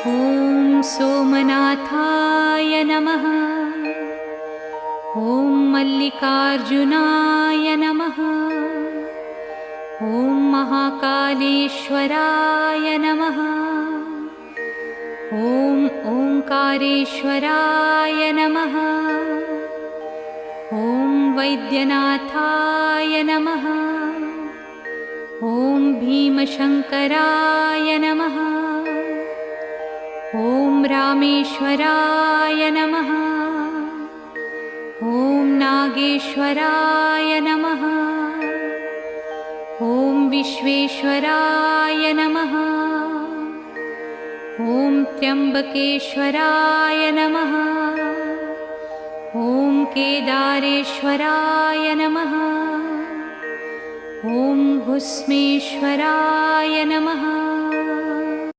ॐ सोमनाथाय नमः। ॐ मल्लिकार्जुनाय नमः। ॐ महाकालेश्वराय नमः। ॐ ओंकारेश्वराय नमः। ॐ वैद्यनाथाय नमः। ॐ भीमशंकराय नमः। ॐ रामेश्वराय नमः। ॐ नागेश्वराय नमः। ॐ विश्वेश्वराय नमः। ॐ त्र्यंबकेश्वराय नमः। ॐ केदारेश्वराय नमः। ॐ भुस्मेश्वराय नमः।